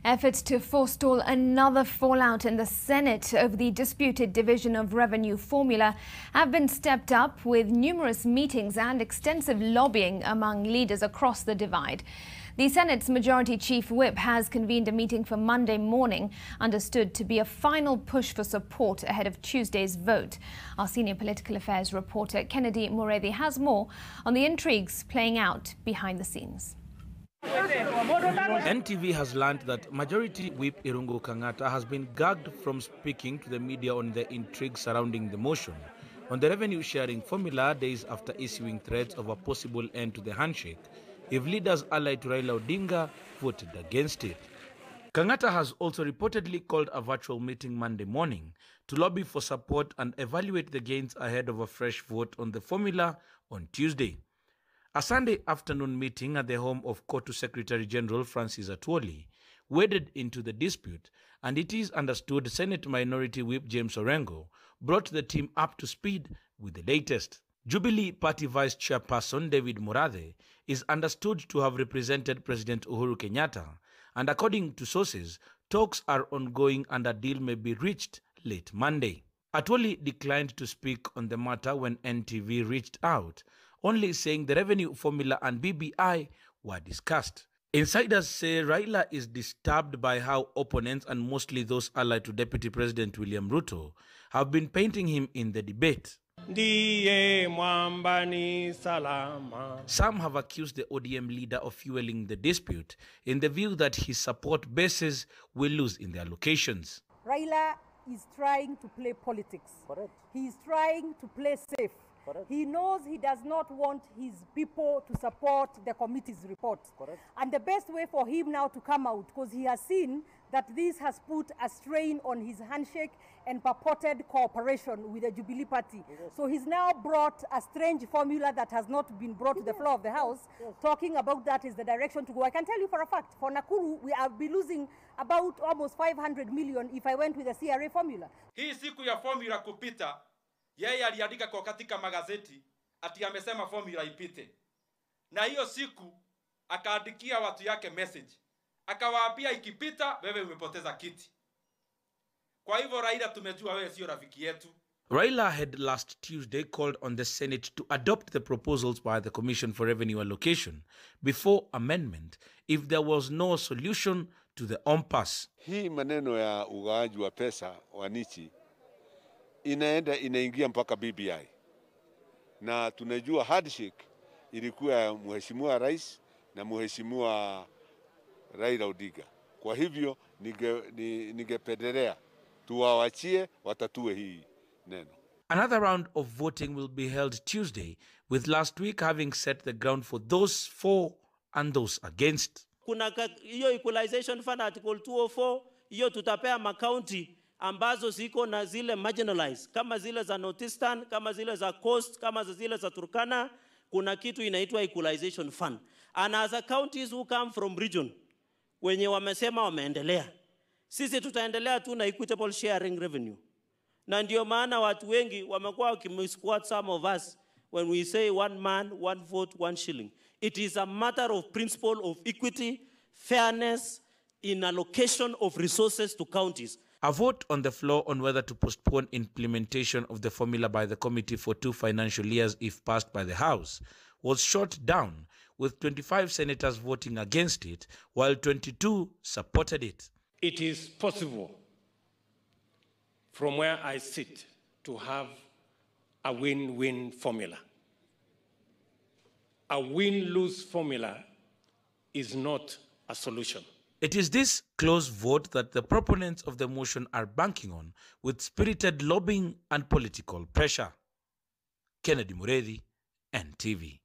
Efforts to forestall another fallout in the Senate over the disputed division of revenue formula have been stepped up, with numerous meetings and extensive lobbying among leaders across the divide. The Senate's Majority Chief Whip has convened a meeting for Monday morning, understood to be a final push for support ahead of Tuesday's vote. Our senior political affairs reporter Kennedy Muredhi has more on the intrigues playing out behind the scenes. NTV has learned that Majority Whip Irungu Kang'ata has been gagged from speaking to the media on the intrigue surrounding the motion on the revenue sharing formula days after issuing threats of a possible end to the handshake if leaders allied to Raila Odinga voted against it. Kang'ata has also reportedly called a virtual meeting Monday morning to lobby for support and evaluate the gains ahead of a fresh vote on the formula on Tuesday. A Sunday afternoon meeting at the home of COTU Secretary General Francis Atwoli waded into the dispute, and it is understood Senate Minority Whip James Orengo brought the team up to speed with the latest. Jubilee Party Vice Chairperson David Murathe is understood to have represented President Uhuru Kenyatta, and according to sources, talks are ongoing and a deal may be reached late Monday. Atwoli declined to speak on the matter when NTV reached out, only saying the revenue formula and BBI were discussed. Insiders say Raila is disturbed by how opponents, and mostly those allied to Deputy President William Ruto, have been painting him in the debate. Some have accused the ODM leader of fueling the dispute in the view that his support bases will lose in their locations. Raila is trying to play politics. Correct. He is trying to play safe. Correct. He knows he does not want his people to support the committee's report. Correct. And the best way for him now to come out, because he has seen that this has put a strain on his handshake and purported cooperation with the Jubilee Party. Yes. So he's now brought a strange formula that has not been brought to the floor of the House, yes, talking about that is the direction to go. I can tell you for a fact, for Nakuru, we will be losing about almost 500 million if I went with the CRA formula. Hii siku ya formula kupita, yeye aliandika kwa katika magazeti ati amesema formula ipite. Na hiyo siku akaandikia watu yake message. Akawaambia ikipita wewe umepoteza kiti. Kwa hivyo Raila tumejua wewe sio rafiki yetu. Raila had last Tuesday called on the Senate to adopt the proposals by the Commission for Revenue Allocation before amendment if there was no solution to the impasse. Hii maneno ya ugawaji wa pesa wa nchi inaingia mpaka BBI. Na tunajua handshake ilikuwa ya Mheshimiwa Rais na Mheshimiwa Raila Odinga. Kwa hivyo ningependelea tuwaachie watatue hii neno. Another round of voting will be held Tuesday, with last week having set the ground for those for and those against. Kuna hiyo equalization fund article 204, hiyo tutapea makaunti ambazo ziko na zile marginalized, kama zile za Northeastern, kama zile za Coast, kama zile za Turkana. Kuna kitu inaitwa equalization fund. And as counties who come from region, wenye wamesema wameendelea, sisi tutaendelea tu na equitable sharing revenue. Na ndio maana watu wengi wamekuwa wakimisquat some of us when we say one man, one vote, one shilling. It is a matter of principle of equity, fairness in allocation of resources to counties. A vote on the floor on whether to postpone implementation of the formula by the committee for 2 financial years if passed by the House was shot down, with 25 senators voting against it, while 22 supported it. It is possible, from where I sit, to have a win-win formula. A win-lose formula is not a solution. It is this close vote that the proponents of the motion are banking on, with spirited lobbying and political pressure. Kennedy Muredhi, NTV.